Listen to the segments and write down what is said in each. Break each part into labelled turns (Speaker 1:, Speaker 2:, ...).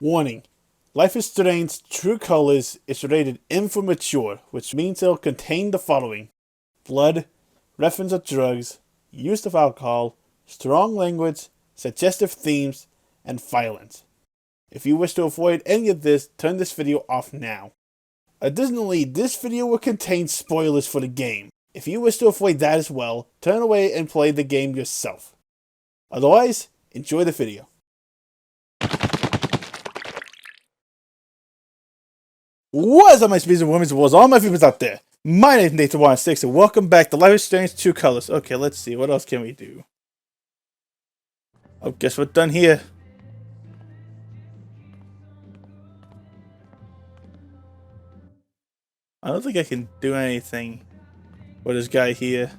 Speaker 1: Warning. Life is Strange True Colors is rated M for mature, which means it'll contain the following: blood, reference of drugs, use of alcohol, strong language, suggestive themes, and violence. If you wish to avoid any of this, turn this video off now. Additionally, this video will contain spoilers for the game. If you wish to avoid that as well, turn away and play the game yourself. Otherwise, enjoy the video. What is up, my species and women's wars, all my viewers out there? My name is Nathan16 and welcome back to Life is Strange True Colors. Okay, let's see, what else can we do? Oh, guess we're done here. I don't think I can do anything with this guy here.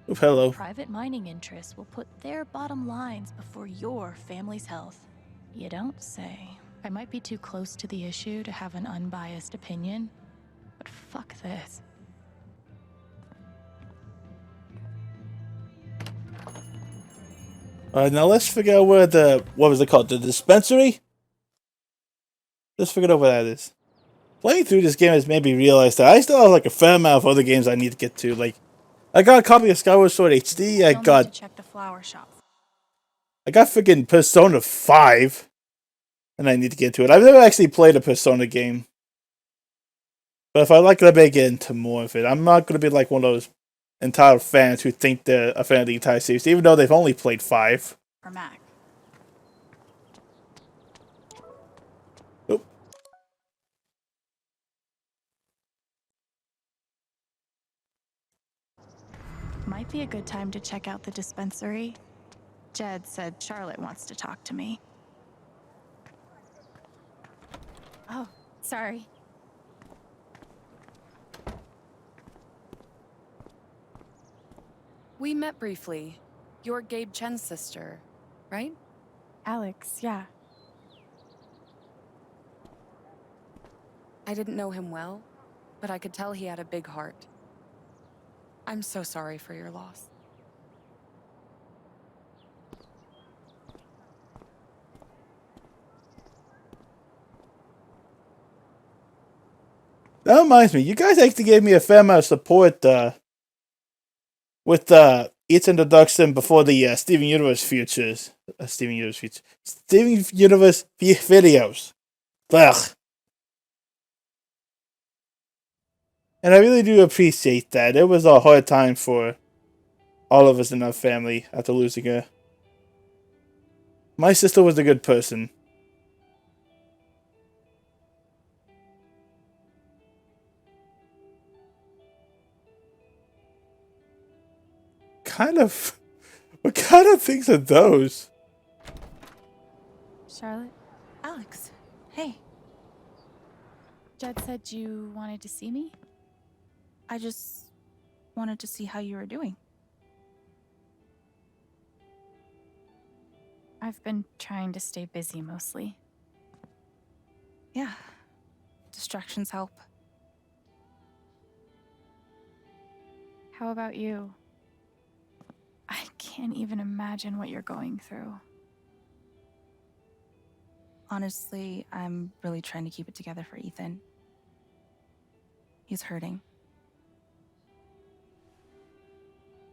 Speaker 1: Oh, hello.
Speaker 2: Private mining interests will put their bottom lines before your family's health. You don't say. I might be too close to the issue to have an unbiased opinion, but fuck this.
Speaker 1: Now let's figure out where what was it called? The dispensary? Let's figure out where that is. Playing through this game has made me realize that I still have like a fair amount of other games I need to get to. Like, I got a copy of Skyward Sword HD, I got
Speaker 2: to check the flower shop.
Speaker 1: I got freaking Persona 5. And I need to get to it. I've never actually played a Persona game. But if I like it, I may get into more of it. I'm not going to be like one of those entitled fans who think they're a fan of the entire series, even though they've only played 5.
Speaker 2: Or Mac.
Speaker 1: Oop.
Speaker 2: Might be a good time to check out the dispensary. Jed said Charlotte wants to talk to me. Oh, sorry.
Speaker 3: We met briefly. You're Gabe Chen's sister, right?
Speaker 2: Alex, yeah.
Speaker 3: I didn't know him well, but I could tell he had a big heart. I'm so sorry for your loss.
Speaker 1: That reminds me, you guys actually gave me a fair amount of support with its introduction before the Steven Universe videos. Ugh. And I really do appreciate that. It was a hard time for all of us in our family after losing her. My sister was a good person. What kind of things are those?
Speaker 2: Charlotte? Alex, hey. Jed said you wanted to see me? I just wanted to see how you were doing. I've been trying to stay busy mostly. Yeah, distractions help. How about you? I can't even imagine what you're going through.
Speaker 4: Honestly, I'm really trying to keep it together for Ethan. He's hurting.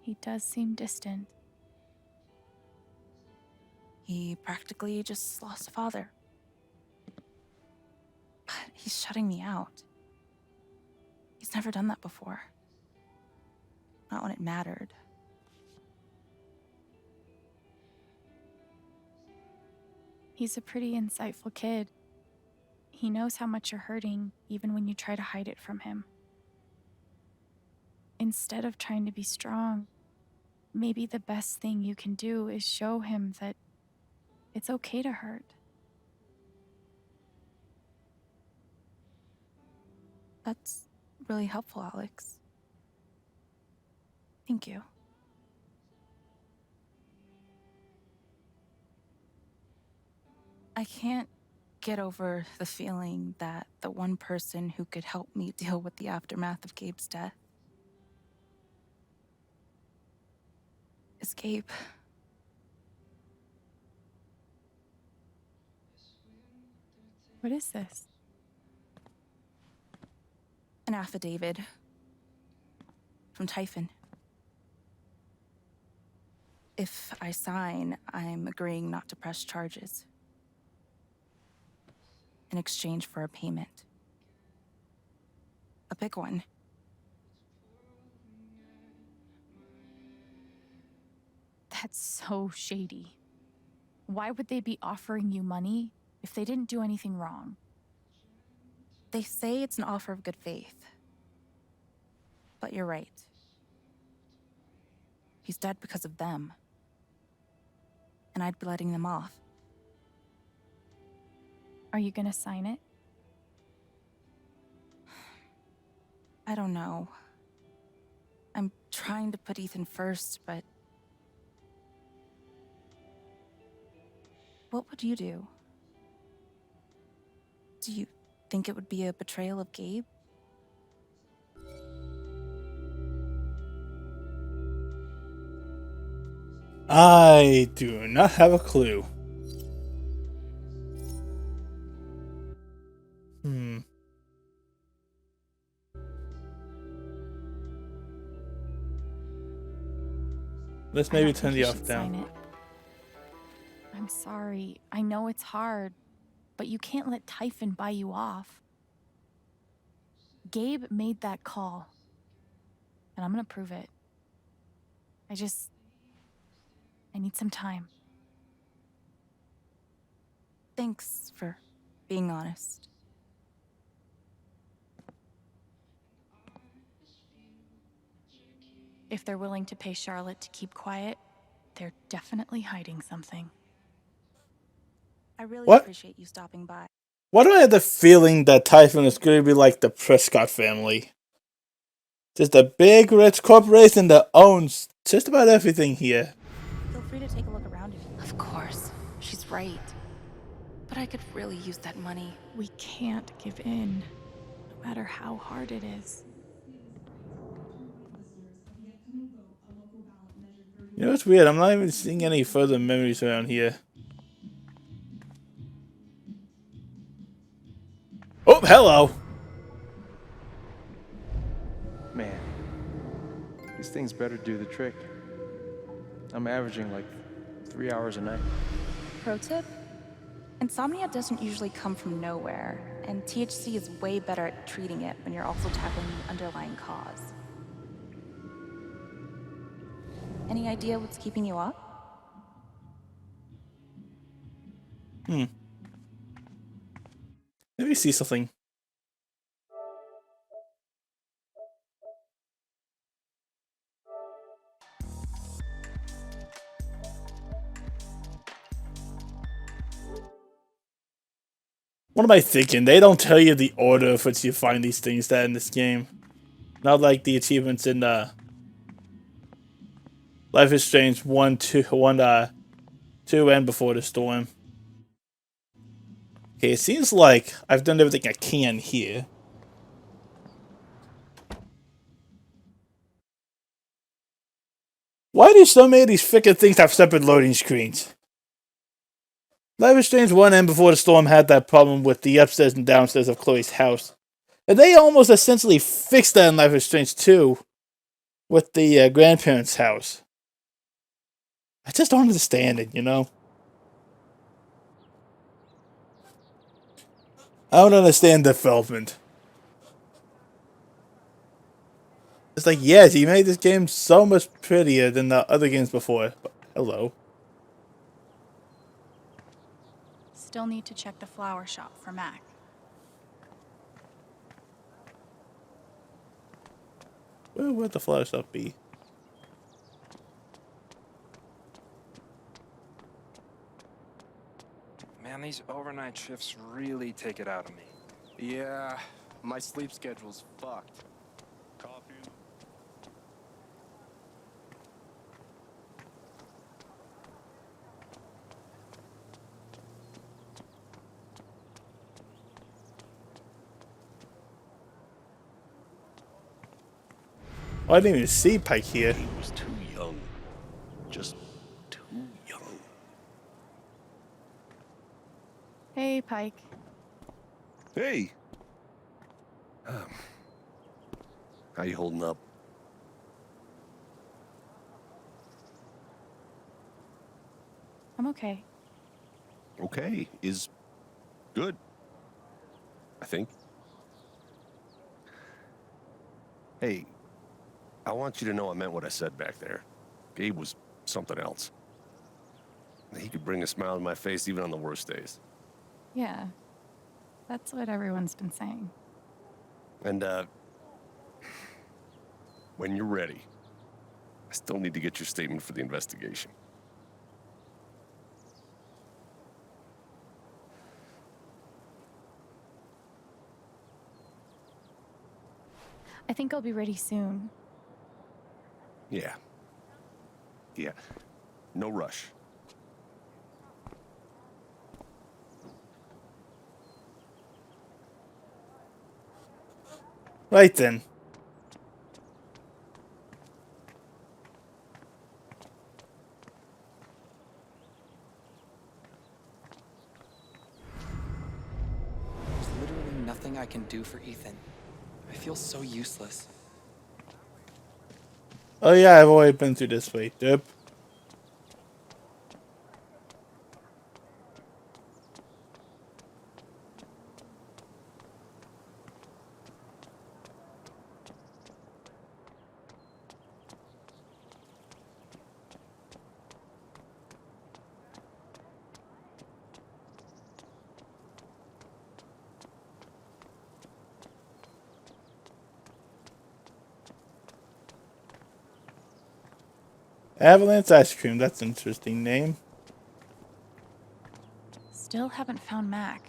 Speaker 2: He does seem distant.
Speaker 4: He practically just lost a father. But he's shutting me out. He's never done that before. Not when it mattered.
Speaker 2: He's a pretty insightful kid. He knows how much you're hurting, even when you try to hide it from him. Instead of trying to be strong, maybe the best thing you can do is show him that it's okay to hurt.
Speaker 4: That's really helpful, Alex. Thank you. I can't get over the feeling that the one person who could help me deal with the aftermath of Gabe's death escape.
Speaker 2: What is this?
Speaker 4: An affidavit from Typhon. If I sign, I'm agreeing not to press charges in exchange for a payment. A big one.
Speaker 2: That's so shady. Why would they be offering you money if they didn't do anything wrong?
Speaker 4: They say it's an offer of good faith. But you're right. He's dead because of them. And I'd be letting them off.
Speaker 2: Are you gonna sign it?
Speaker 4: I don't know. I'm trying to put Ethan first, but... What would you do? Do you think it would be a betrayal of Gabe?
Speaker 1: I do not have a clue. Let's
Speaker 2: I
Speaker 1: maybe
Speaker 2: don't
Speaker 1: turn
Speaker 2: think
Speaker 1: the
Speaker 2: you
Speaker 1: off
Speaker 2: should sign
Speaker 1: down.
Speaker 2: it. I'm sorry. I know it's hard, but you can't let Typhon buy you off. Gabe made that call, and I'm gonna prove it. I need some time.
Speaker 4: Thanks for being honest.
Speaker 2: If they're willing to pay Charlotte to keep quiet, they're definitely hiding something.
Speaker 4: I really
Speaker 1: What?
Speaker 4: appreciate you stopping by.
Speaker 1: Why do I have the feeling that Typhon is going to be like the Prescott family? Just a big rich corporation that owns just about everything here.
Speaker 4: Feel free to take a look around if you...
Speaker 3: Of course. She's right. But I could really use that money.
Speaker 2: We can't give in, no matter how hard it is.
Speaker 1: You know what's weird? I'm not even seeing any further memories around here. Oh, hello!
Speaker 5: Man, these things better do the trick. I'm averaging like 3 hours a night.
Speaker 4: Pro tip? Insomnia doesn't usually come from nowhere, and THC is way better at treating it when you're also tackling the underlying cause. Any idea what's keeping you up?
Speaker 1: Let me see something. What am I thinking? They don't tell you the order of which you find these things that in this game. Not like the achievements in Life is Strange 1, 2, 2 and Before the Storm. Okay, it seems like I've done everything I can here. Why do so many of these frickin' things have separate loading screens? Life is Strange 1 and Before the Storm had that problem with the upstairs and downstairs of Chloe's house. And they almost essentially fixed that in Life is Strange 2 with the grandparents' house. I just don't understand it, you know? I don't understand development. It's like, yes, he made this game so much prettier than the other games before. But, hello.
Speaker 2: Still need to check the flower shop for Mac.
Speaker 1: Where would the flower shop be?
Speaker 6: Man, these overnight shifts really take it out of me.
Speaker 7: Yeah, my sleep schedule's fucked. Coffee?
Speaker 1: Oh, I didn't even see Pike here.
Speaker 8: He was too young. just too young.
Speaker 2: Hey, Pike.
Speaker 8: Hey! How you holding up?
Speaker 2: I'm okay.
Speaker 8: Okay, is good. I think. Hey, I want you to know I meant what I said back there. Gabe was something else. He could bring a smile to my face even on the worst days.
Speaker 2: Yeah, that's what everyone's been saying.
Speaker 8: And, when you're ready, I still need to get your statement for the investigation.
Speaker 2: I think I'll be ready soon.
Speaker 8: Yeah. Yeah. No rush.
Speaker 1: Right then.
Speaker 9: There's literally nothing I can do for Ethan. I feel so useless.
Speaker 1: Oh yeah, I've already been through this way. Yep. Avalanche ice cream. That's an interesting name.
Speaker 2: Still haven't found Mac.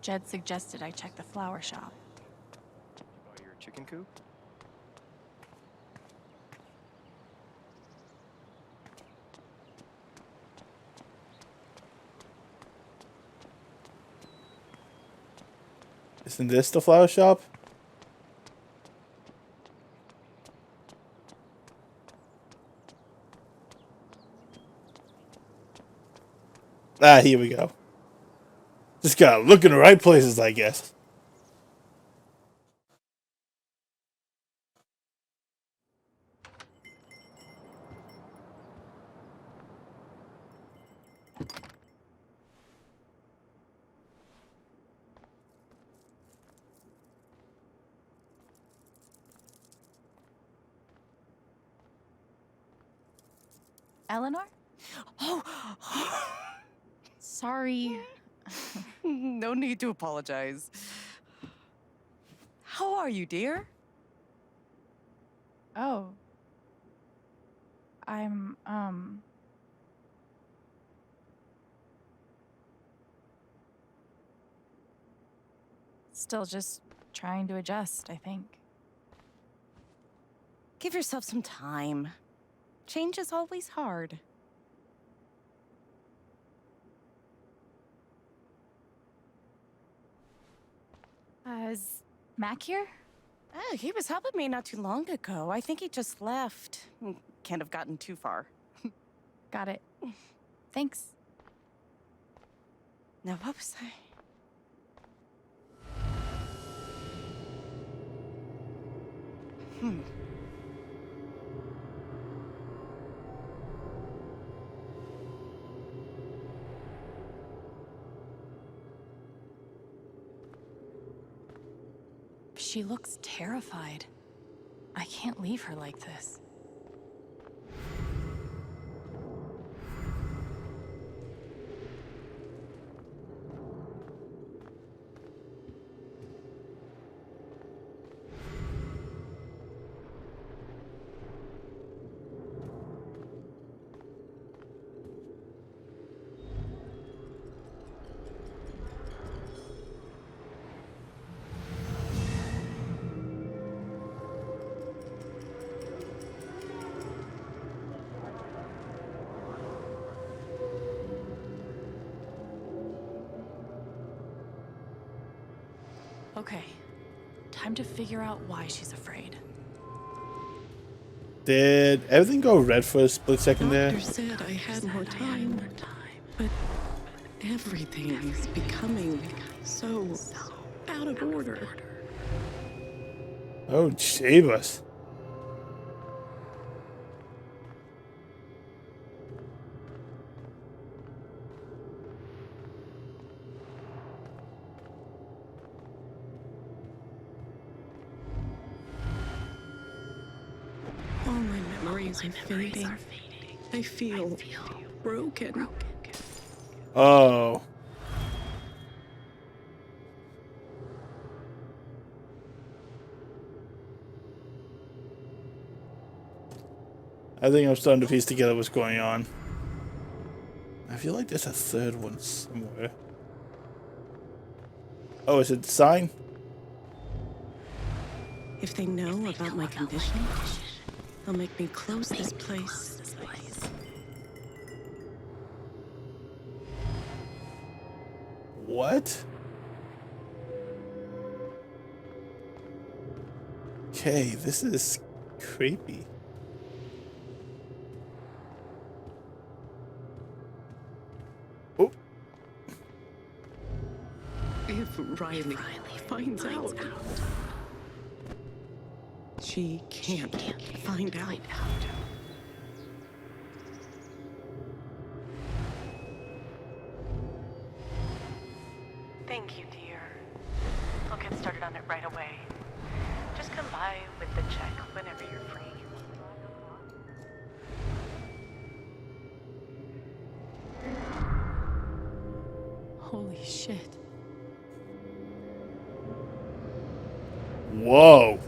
Speaker 2: Jed suggested I check the flower shop.
Speaker 6: Did you buy your chicken coop?
Speaker 1: Isn't this the flower shop? Ah, here we go. Just gotta look in the right places, I guess.
Speaker 2: Eleanor?
Speaker 3: Oh,
Speaker 2: Sorry.
Speaker 3: no need to apologize. How are you, dear?
Speaker 2: Oh. I'm, still just trying to adjust, I think.
Speaker 3: Give yourself some time. Change is always hard.
Speaker 2: Is Mac here?
Speaker 3: Oh, he was helping me not too long ago. I think he just left. Can't have gotten too far.
Speaker 2: Got it. Thanks.
Speaker 3: Now, what was I?
Speaker 2: She looks terrified. I can't leave her like this. Okay, time to figure out why she's afraid.
Speaker 1: Did everything go red for a split second there?
Speaker 10: Doctor said I had more time, but everything is becoming so out of order.
Speaker 1: Oh, save us.
Speaker 10: All my memories are fading. I feel broken.
Speaker 1: Oh. I think I'm starting to piece together what's going on. I feel like there's a third one somewhere. Oh, is it the sign?
Speaker 10: If they know about my condition, they'll make me close this place.
Speaker 1: What? Okay, this is creepy. Oh.
Speaker 10: If Riley finds out, she can't find out.
Speaker 11: Thank you, dear. I'll get started on it right away. Just come by with the check whenever you're free.
Speaker 2: Holy shit.
Speaker 1: Whoa.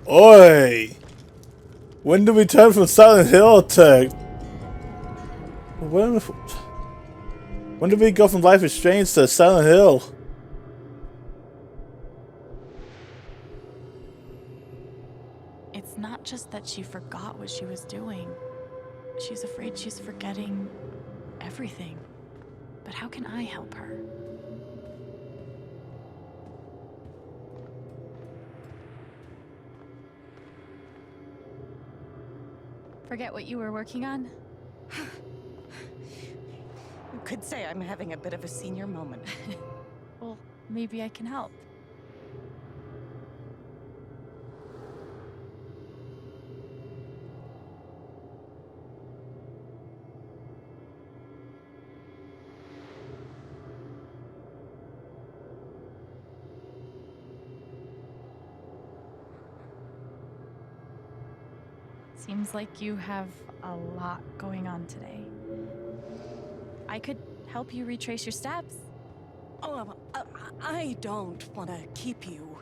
Speaker 1: Oi! When do we turn from Silent Hill to... When did we go from Life is Strange to Silent Hill?
Speaker 2: It's not just that she forgot what she was doing. She's afraid she's forgetting everything. But how can I help her? Forget what you were working on?
Speaker 11: You could say I'm having a bit of a senior moment.
Speaker 2: Well, maybe I can help. Seems like you have a lot going on today. I could help you retrace your steps.
Speaker 11: Oh, I don't want to keep you.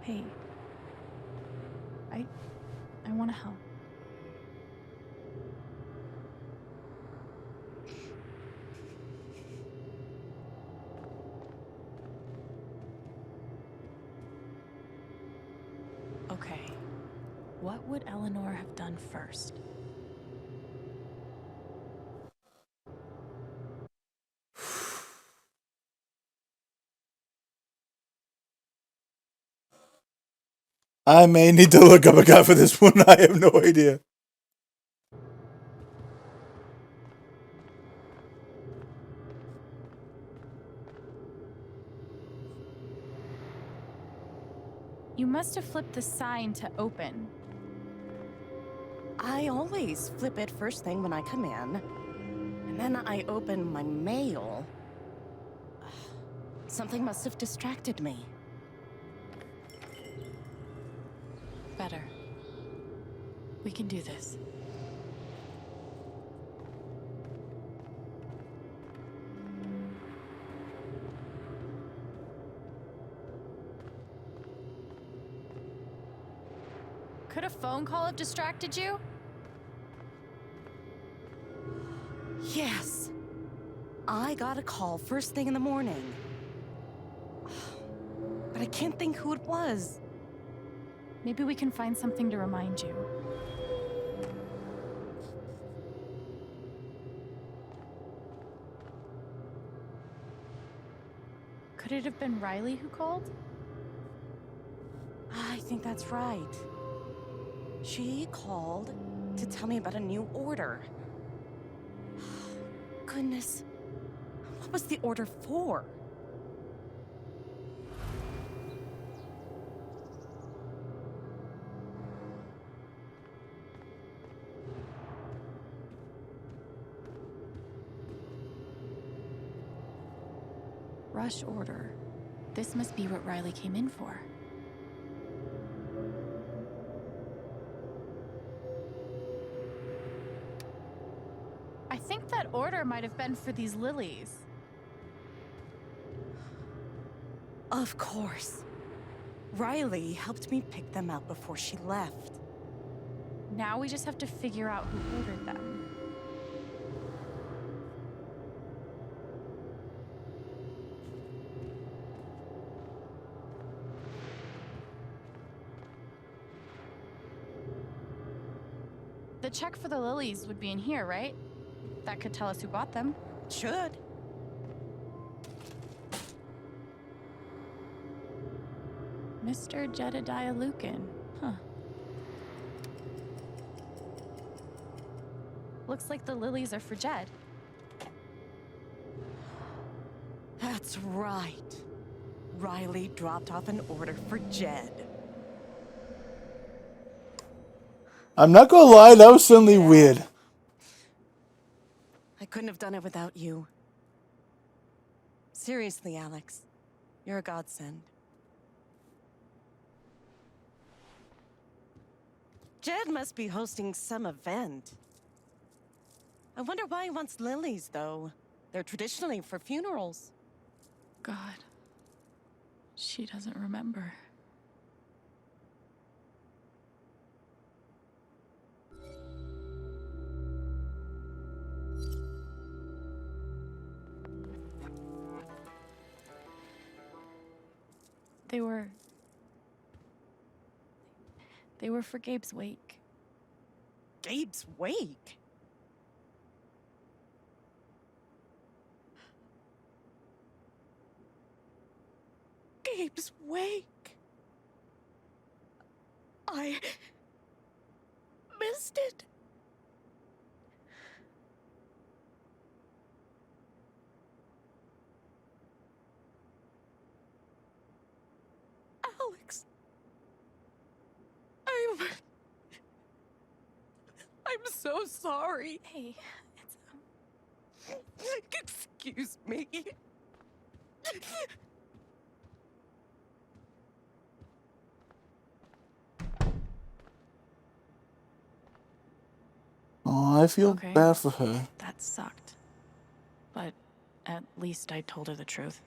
Speaker 2: Hey, I want to help. Okay, what would Eleanor have done first?
Speaker 1: I may need to look up a guy for this one. I have no idea.
Speaker 2: You must have flipped the sign to open.
Speaker 11: I always flip it first thing when I come in. And then I open my mail. Something must have distracted me.
Speaker 2: Better. We can do this. Could a phone call have distracted you?
Speaker 11: Yes. I got a call first thing in the morning. But I can't think who it was.
Speaker 2: Maybe we can find something to remind you. Could it have been Riley who called?
Speaker 12: I think that's right. She called to tell me about a new order. Goodness. What was the order for?
Speaker 2: Rush order. This must be what Riley came in for. I think that order might have been for these lilies.
Speaker 12: Of course. Riley helped me pick them out before she left.
Speaker 2: Now we just have to figure out who ordered them. The check for the lilies would be in here, right? That could tell us who bought them.
Speaker 12: Should.
Speaker 2: Mr. Jedediah Lucan. Huh. Looks like the lilies are for Jed.
Speaker 12: That's right. Riley dropped off an order for Jed.
Speaker 1: I'm not gonna lie, that was suddenly weird.
Speaker 12: I couldn't have done it without you. Seriously, Alex. You're a godsend. Jed must be hosting some event. I wonder why he wants lilies, though. They're traditionally for funerals.
Speaker 2: God. She doesn't remember. They were for Gabe's wake.
Speaker 12: Gabe's wake? Gabe's wake. I missed it. Alex. I'm so sorry.
Speaker 2: Hey,
Speaker 12: Excuse me.
Speaker 1: Oh, I feel
Speaker 2: okay.
Speaker 1: bad for her.
Speaker 2: That sucked. But at least I told her the truth.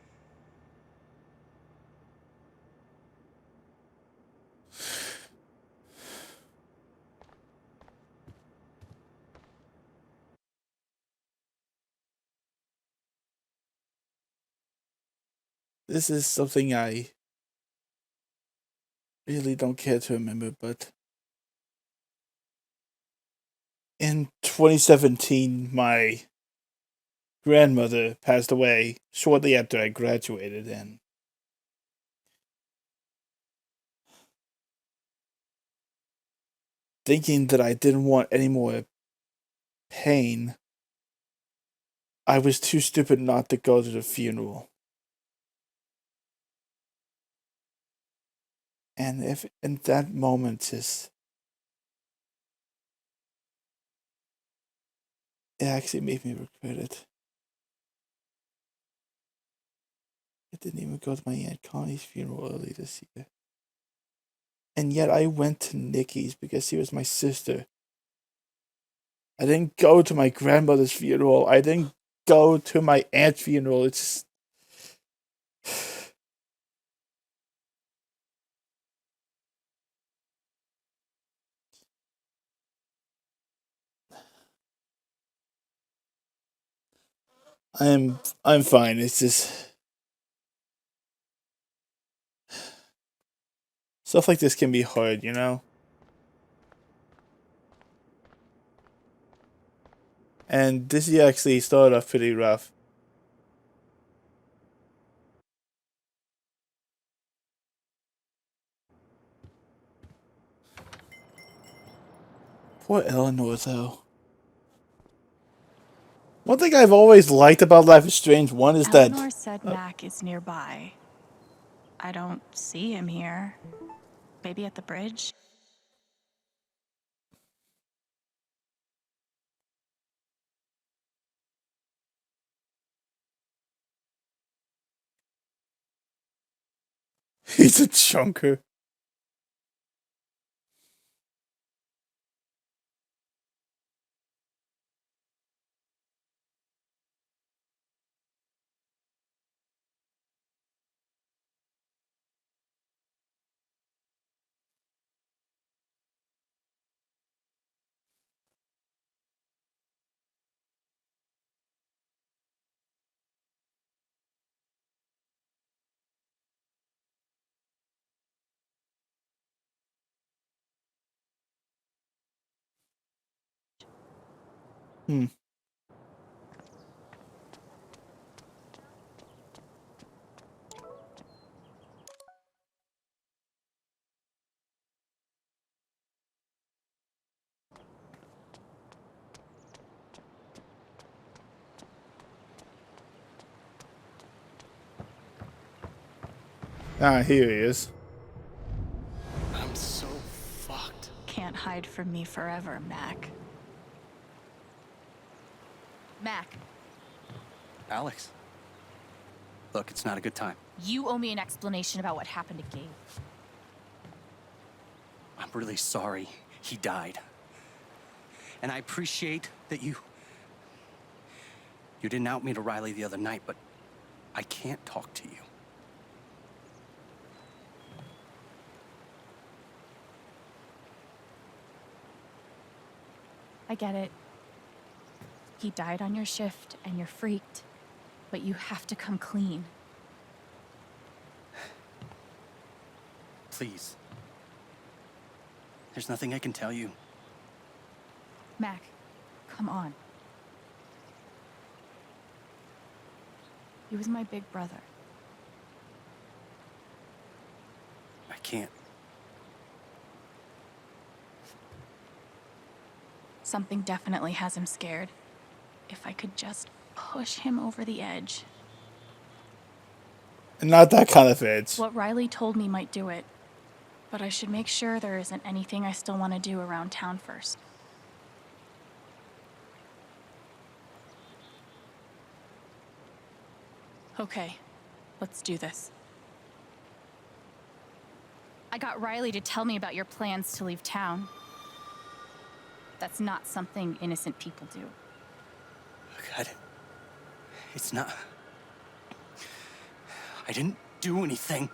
Speaker 1: This is something I really don't care to remember, but in 2017, my grandmother passed away shortly after I graduated, and thinking that I didn't want any more pain, I was too stupid not to go to the funeral. And if in that moment just it actually made me regret it. I didn't even go to my Aunt Connie's funeral early this year. And yet I went to Nikki's because she was my sister. I didn't go to my grandmother's funeral. I didn't go to my aunt's funeral. It's I'm fine. It's just stuff like this can be hard, you know? And this year actually started off pretty rough. Poor Eleanor, though. One thing I've always liked about Life is Strange 1 is that...
Speaker 2: Eleanor said Mac is nearby. I don't see him here. Maybe at the bridge?
Speaker 1: He's a chunker. Hmm. Ah, here he is.
Speaker 9: I'm so fucked.
Speaker 2: Can't hide from me forever, Mac. Mac,
Speaker 9: Alex. Look, it's not a good time.
Speaker 2: you owe me an explanation about what happened to Gabe.
Speaker 9: I'm really sorry he died. And I appreciate that you didn't out me to Riley the other night, but I can't talk to you.
Speaker 2: I get it. He died on your shift and you're freaked, but you have to come clean.
Speaker 9: Please. There's nothing I can tell you.
Speaker 2: Mac, come on. He was my big brother.
Speaker 9: I can't.
Speaker 2: Something definitely has him scared. If I could just push him over the edge.
Speaker 1: Not that kind of edge.
Speaker 2: What Riley told me might do it, but I should make sure there isn't anything I still want to do around town first. Okay, let's do this. I got Riley to tell me about your plans to leave town. That's not something innocent people do.
Speaker 9: God, it's not. I didn't do anything.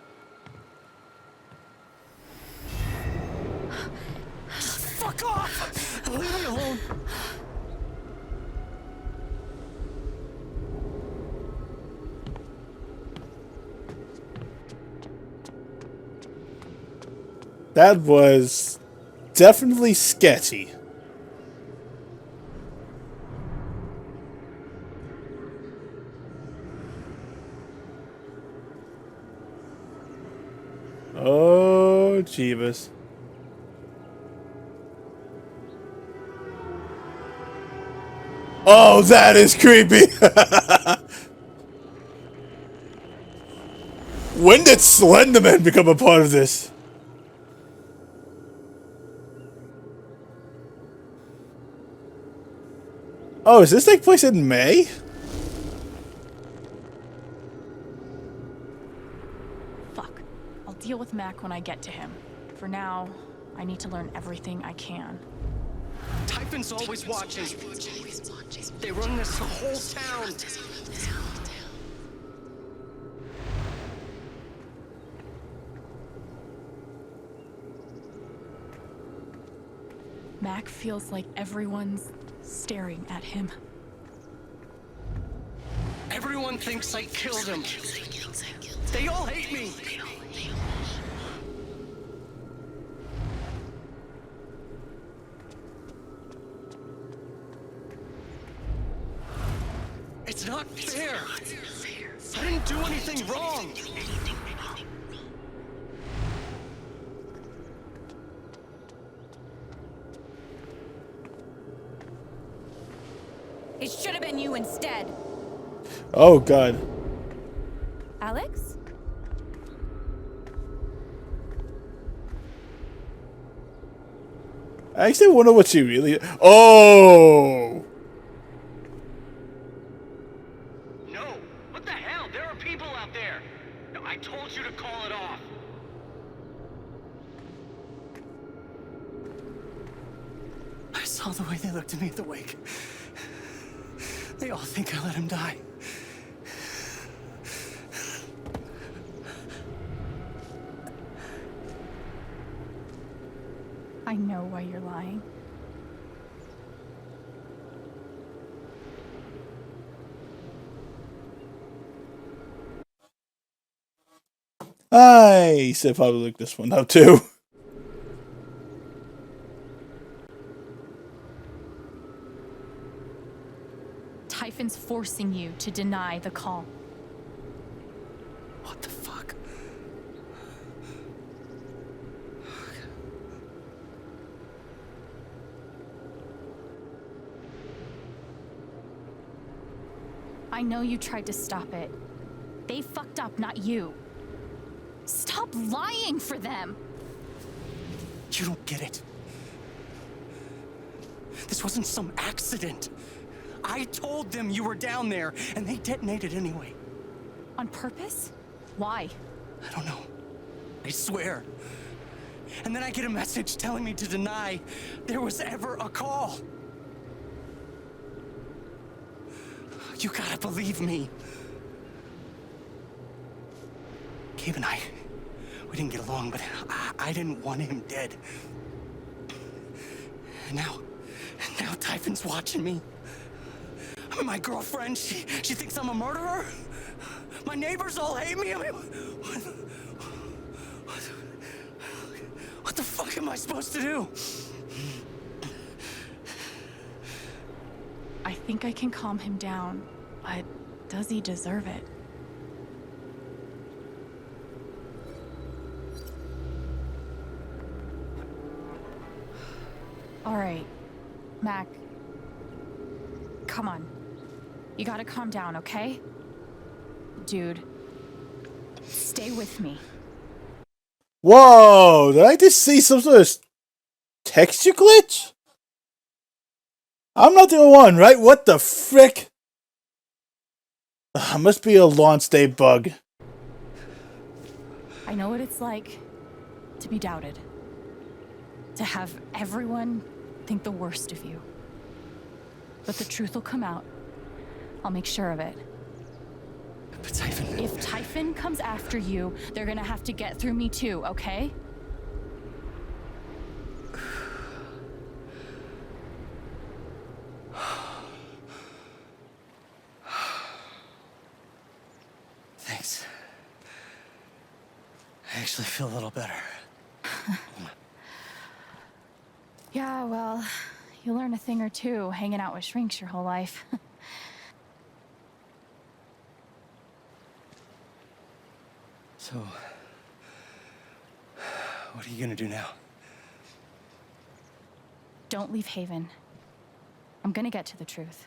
Speaker 9: Fuck off! Leave me alone.
Speaker 1: That was definitely sketchy. Oh, Jeebus. Oh, that is creepy. When did Slenderman become a part of this? Oh, does this take place in May?
Speaker 2: Fuck. I'll deal with Mac when I get to him. For now, I need to learn everything I can.
Speaker 9: Typhon's always watching. They run this whole town.
Speaker 2: Mac feels like everyone's staring at him.
Speaker 9: Everyone thinks I killed him. They all hate me. It's not fair. I didn't do anything wrong.
Speaker 4: It should have been you instead.
Speaker 1: Oh, God.
Speaker 4: Alex?
Speaker 1: I actually wonder what she really... Oh!
Speaker 13: No! What the hell? There are people out there! No, I told you to call it off!
Speaker 9: I saw the way they looked at me at the wake. They all think I let him die.
Speaker 4: I know why you're lying.
Speaker 1: I said probably look this one up too.
Speaker 2: Typhon's forcing you to deny the call.
Speaker 9: What the fuck?
Speaker 2: I know you tried to stop it. They fucked up, not you. Stop lying for them!
Speaker 9: You don't get it. This wasn't some accident. I told them you were down there, and they detonated anyway.
Speaker 2: On purpose? Why?
Speaker 9: I don't know. I swear. And then I get a message telling me to deny there was ever a call. You gotta believe me. Gabe and I, we didn't get along, but I didn't want him dead. And now Typhon's watching me. I mean, my girlfriend, she thinks I'm a murderer. My neighbors all hate me. I mean, what the fuck am I supposed to do?
Speaker 2: I think I can calm him down, but does he deserve it? All right, Mac. Come on. You gotta calm down, okay? Dude, stay with me.
Speaker 1: Whoa! Did I just see some sort of texture glitch? I'm not the only one, right? What the frick? Must be a launch day bug.
Speaker 2: I know what it's like to be doubted. To have everyone think the worst of you. But the truth will come out. I'll make sure of it.
Speaker 9: But Typhon...
Speaker 2: If Typhon comes after you, they're gonna have to get through me too, okay?
Speaker 9: Thanks. I actually feel a little better.
Speaker 2: Yeah, well, you learn a thing or two hanging out with shrinks your whole life.
Speaker 9: So, what are you gonna do now?
Speaker 2: Don't leave Haven. I'm gonna get to the truth.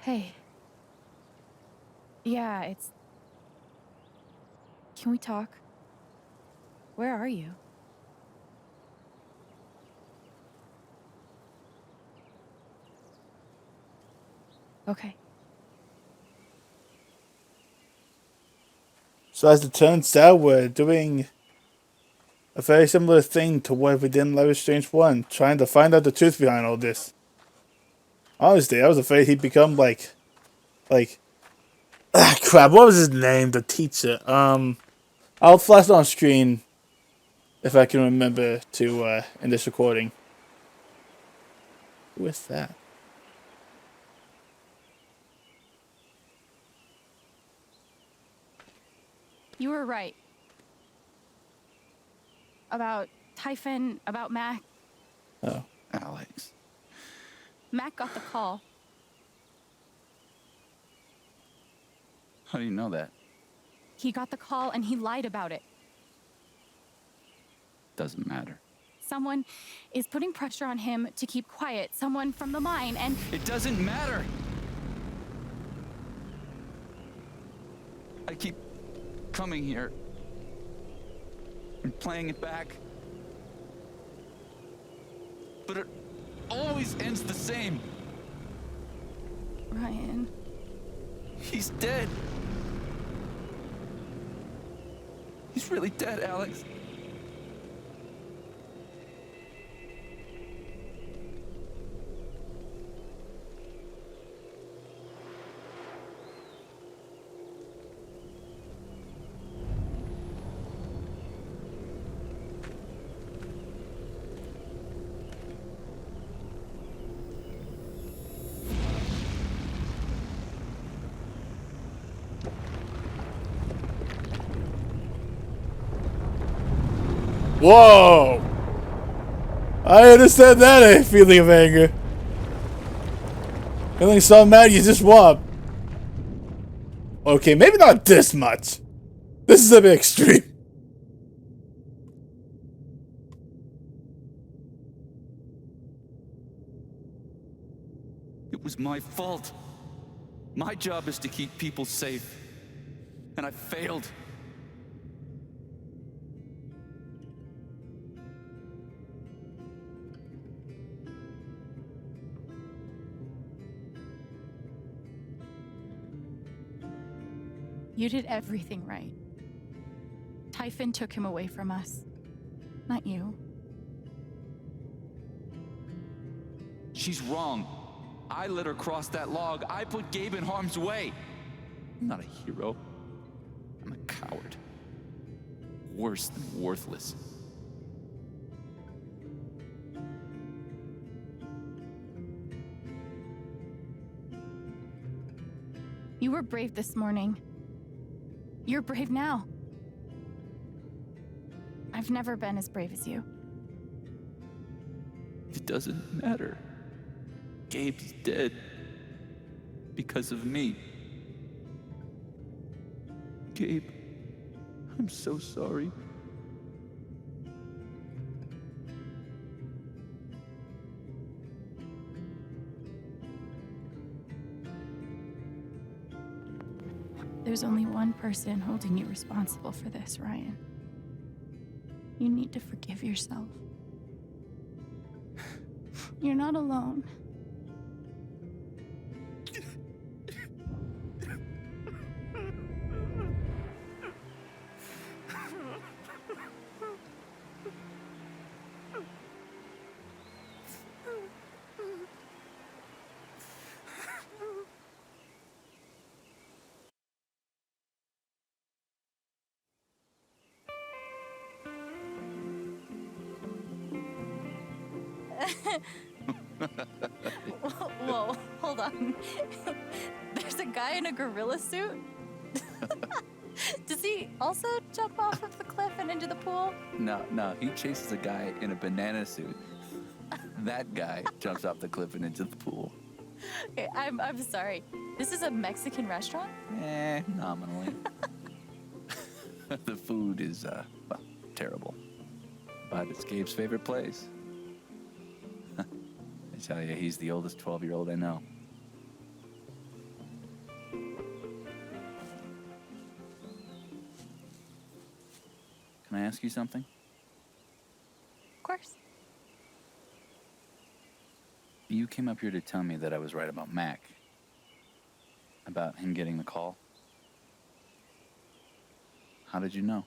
Speaker 2: Hey. Yeah, it's... Can we talk? Where are you? Okay.
Speaker 1: So as it turns out, we're doing a very similar thing to what we did in Life is Strange 1, trying to find out the truth behind all this. Honestly, I was afraid he'd become like, crap, what was his name? The teacher. I'll flash it on screen if I can remember to in this recording. Who is that?
Speaker 4: You were right. About Typhon, about Mac.
Speaker 1: Oh.
Speaker 14: Alex.
Speaker 4: Mac got the call.
Speaker 14: How do you know that?
Speaker 4: He got the call and he lied about it.
Speaker 14: Doesn't matter.
Speaker 4: Someone is putting pressure on him to keep quiet. Someone from the mine, and...
Speaker 14: It doesn't matter! I keep coming here and playing it back. But it always ends the same.
Speaker 4: Ryan...
Speaker 14: He's dead. He's really dead, Alex.
Speaker 1: Whoa! I understand that feeling of anger. Feeling so mad you just whoop. Okay, maybe not this much. This is a bit extreme.
Speaker 14: It was my fault. My job is to keep people safe. And I failed.
Speaker 4: You did everything right. Typhon took him away from us. Not you.
Speaker 14: She's wrong. I let her cross that log. I put Gabe in harm's way. I'm not a hero. I'm a coward. Worse than worthless.
Speaker 4: You were brave this morning. You're brave now. I've never been as brave as you.
Speaker 14: It doesn't matter. Gabe's dead. Because of me. Gabe, I'm so sorry.
Speaker 4: There's only one person holding you responsible for this, Ryan. You need to forgive yourself. You're not alone. Whoa, hold on. There's a guy in a gorilla suit? Does he also jump off of the cliff and into the pool?
Speaker 14: No, he chases a guy in a banana suit. That guy jumps off the cliff and into the pool.
Speaker 4: Okay, I'm sorry. This is a Mexican restaurant?
Speaker 14: Nominally. The food is, well, terrible. But it's Gabe's favorite place. I tell you, he's the oldest 12-year-old I know. Can I ask you something?
Speaker 4: Of course.
Speaker 14: You came up here to tell me that I was right about Mac. About him getting the call. How did you know?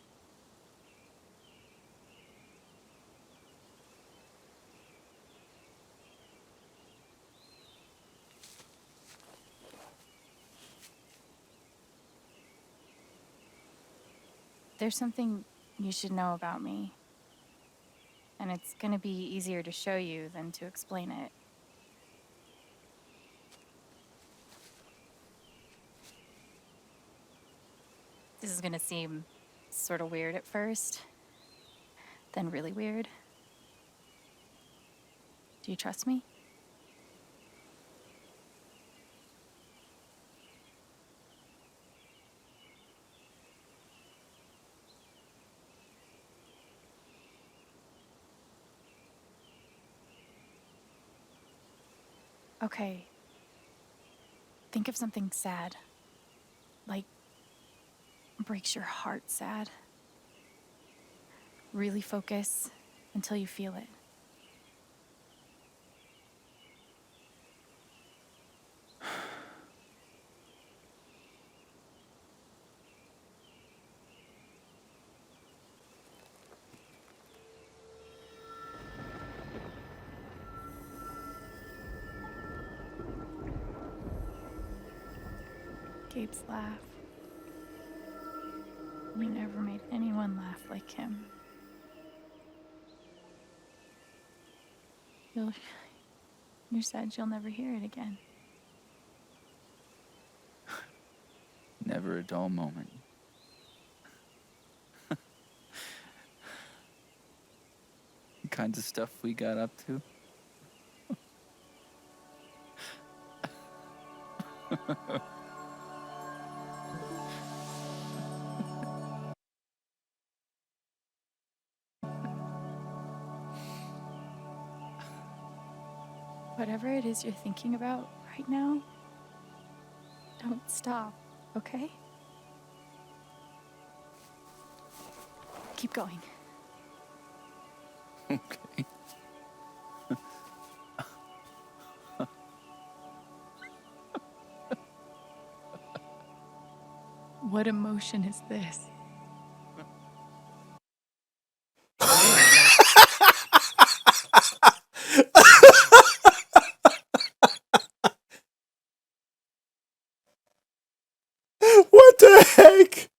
Speaker 4: There's something you should know about me.
Speaker 2: And it's gonna be easier to show you than to explain it. This is gonna seem sort of weird at first, then really weird. Do you trust me? Okay. Think of something sad. Like, breaks your heart sad. Really focus until you feel it. Gabe's laugh. You never made anyone laugh like him. You're sad you'll never hear it again.
Speaker 14: Never a dull moment. The kinds of stuff we got up to.
Speaker 2: Whatever it is you're thinking about right now, don't stop, okay? Keep going.
Speaker 14: Okay.
Speaker 2: What emotion is this?
Speaker 1: What the heck?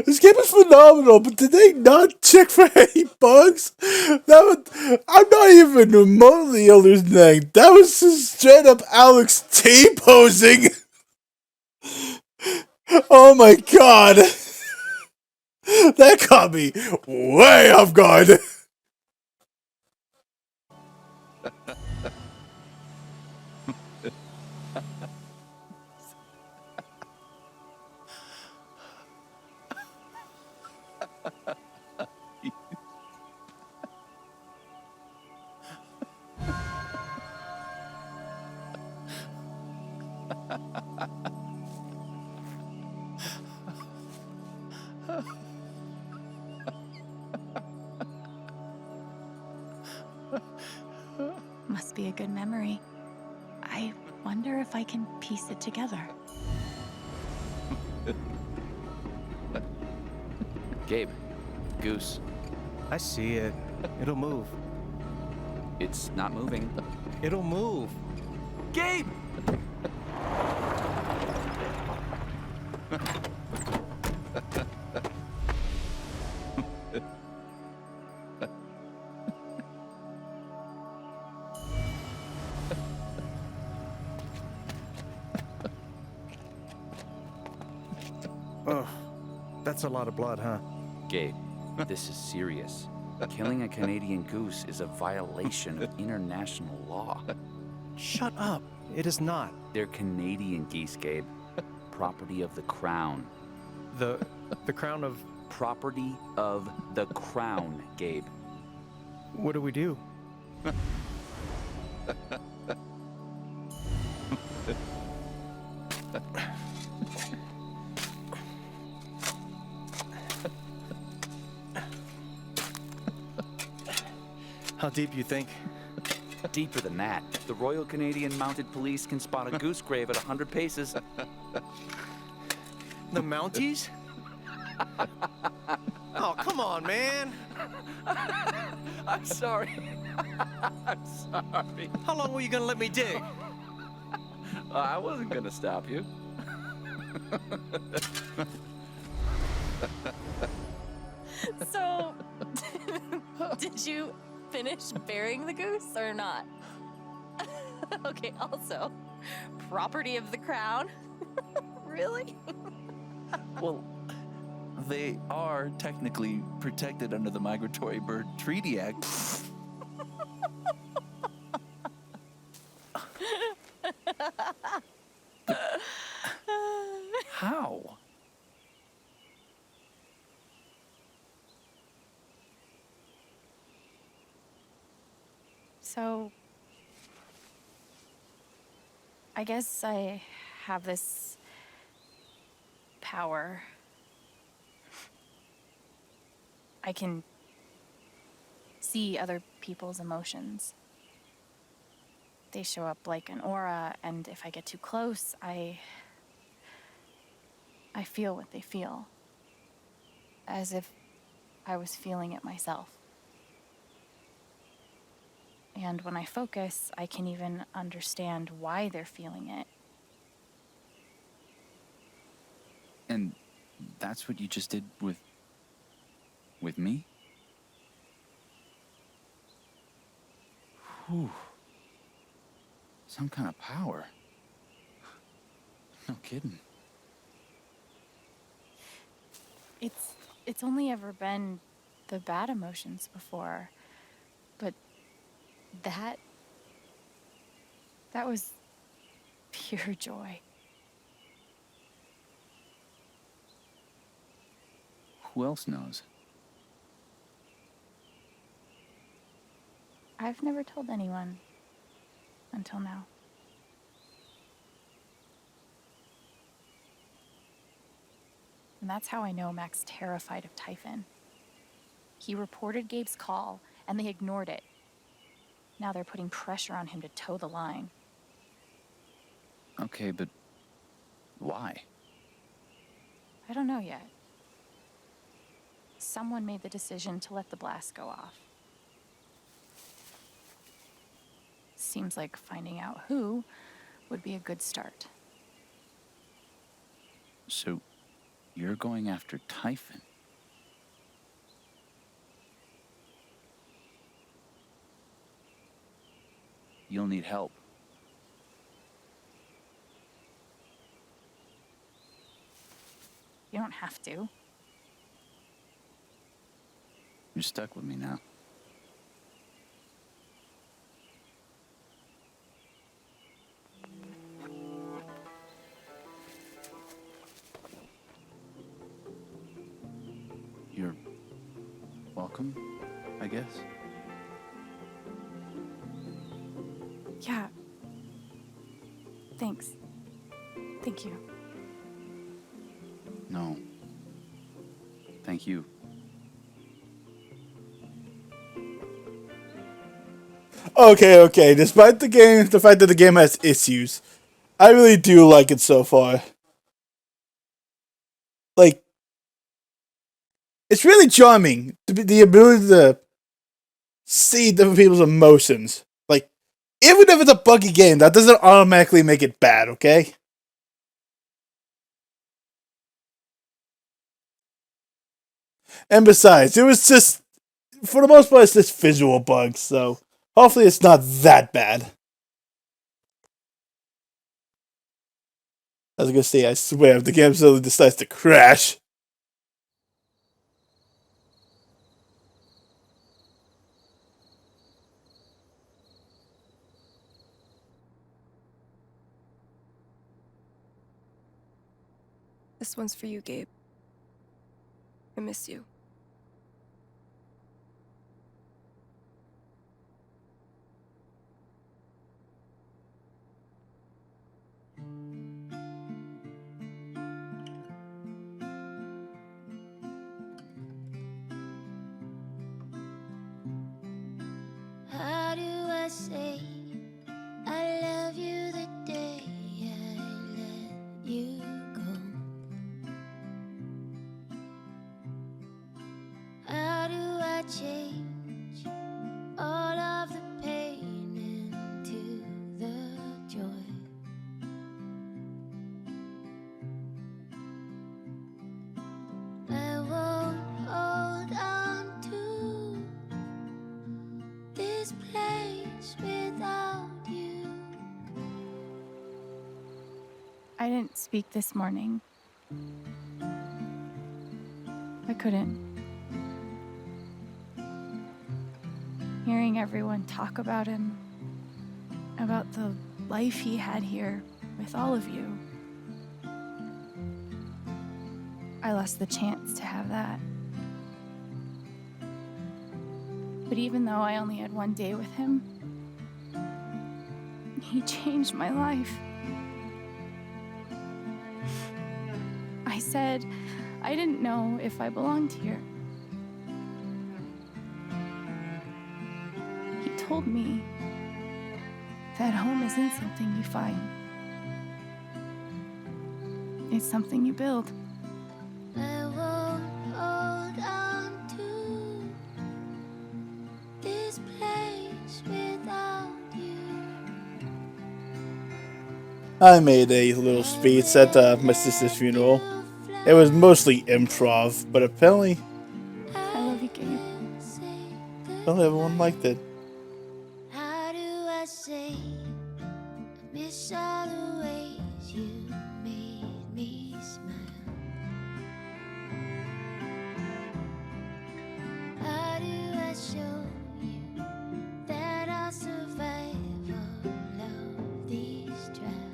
Speaker 1: This game is phenomenal, but did they not check for any bugs? I'm not even remotely understanding. That was just straight up Alex T-posing. Oh my god. That caught me way off guard.
Speaker 2: Must be a good memory. I wonder if I can piece it together.
Speaker 15: Gabe, Goose.
Speaker 16: I see it. It'll move.
Speaker 15: It's not moving.
Speaker 16: It'll move.
Speaker 15: Gabe!
Speaker 16: Oh, that's a lot of blood, huh?
Speaker 15: Gabe, this is serious. Killing a Canadian goose is a violation of international law.
Speaker 16: Shut up. It is not.
Speaker 15: They're Canadian geese, Gabe. Property of the Crown.
Speaker 16: The Crown of...
Speaker 15: Property of the Crown, Gabe.
Speaker 16: What do we do? How deep you think?
Speaker 15: Deeper than that. The Royal Canadian Mounted Police can spot a goose grave at 100 paces.
Speaker 16: The Mounties? Oh, come on, man.
Speaker 15: I'm sorry. I'm sorry.
Speaker 16: How long were you gonna let me dig?
Speaker 15: I wasn't gonna stop you.
Speaker 4: So, Did you finish burying the goose or not? Okay, also, property of the crown? Really?
Speaker 14: Well, they are technically protected under the Migratory Bird Treaty Act. How?
Speaker 2: So, I guess I have this power. I can see other people's emotions. They show up like an aura, and if I get too close, I feel what they feel. As if I was feeling it myself. And when I focus, I can even understand why they're feeling it.
Speaker 14: And that's what you just did with me? Whew. Some kind of power. No kidding.
Speaker 2: It's only ever been the bad emotions before. But that was pure joy.
Speaker 14: Who else knows?
Speaker 2: I've never told anyone until now. And that's how I know Mac's terrified of Typhon. He reported Gabe's call, and they ignored it. Now they're putting pressure on him to toe the line.
Speaker 14: Okay, but why?
Speaker 2: I don't know yet. Someone made the decision to let the blast go off. Seems like finding out who would be a good start.
Speaker 14: So, you're going after Typhon? You'll need help.
Speaker 2: You don't have to.
Speaker 14: You're stuck with me now. You're welcome, I guess.
Speaker 2: Yeah. Thanks. Thank you.
Speaker 14: No. Thank you.
Speaker 1: Okay. Despite the fact that the game has issues, I really do like it so far. Like, it's really charming. The ability to see different people's emotions. Like, even if it's a buggy game, that doesn't automatically make it bad, okay? And besides, it was just, for the most part, it's just visual bugs, so hopefully it's not that bad. I was gonna say, I swear, if the game suddenly decides to crash.
Speaker 17: This one's for you, Gabe. I miss you.
Speaker 18: How do I say I love you the day I let you go? How do I change all of the pain into the joy? I won't hold on to
Speaker 2: I didn't speak this morning. I couldn't. Hearing everyone talk about him, about the life he had here with all of you, I lost the chance to have that. But even though I only had one day with him, he changed my life. I said I didn't know if I belonged here. He told me that home isn't something you find. It's something you build.
Speaker 18: I won't hold on to this place without you.
Speaker 1: I made a little speech at my sister's funeral. It was mostly improv, but apparently
Speaker 2: I love you, Gabe.
Speaker 1: everyone liked it.
Speaker 18: How do I say I miss all the ways you made me smile? How do I show you that I'll survive all of these trials?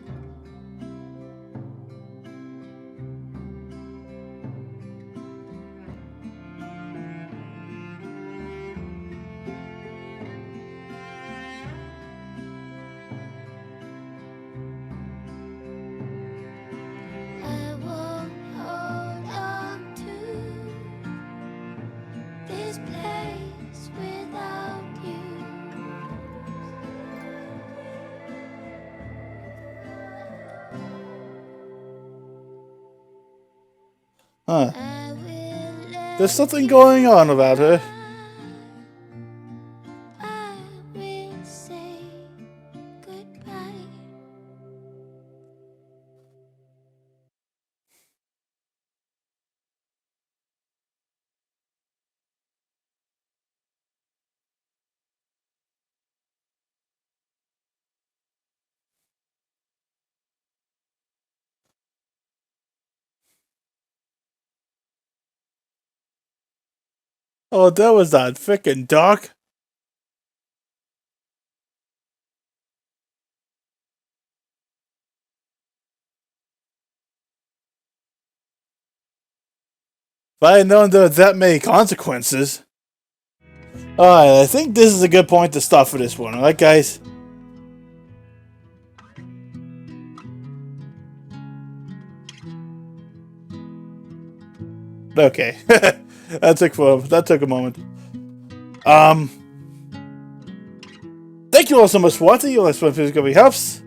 Speaker 18: I won't hold on to this place without you.
Speaker 1: Huh. There's something going on about her.
Speaker 18: I will say goodbye.
Speaker 1: Oh, that was that frickin' Doc. If I had known there were that many consequences. Alright, I think this is a good point to stop for this one, alright guys? Okay. that took a moment. Thank you all so much for watching. Your last one physically helps.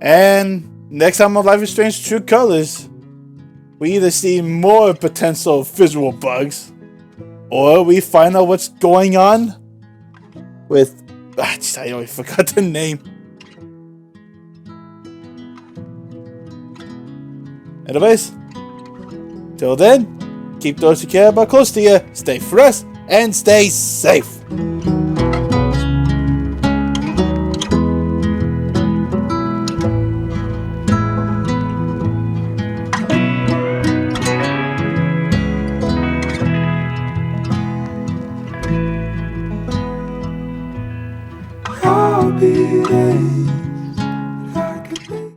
Speaker 1: And next time on Life is Strange True Colors, we either see more potential visual bugs, or we find out what's going on with... I already forgot the name. Anyways, till then, keep those you care about close to you, stay fresh, and stay safe. I'll be there.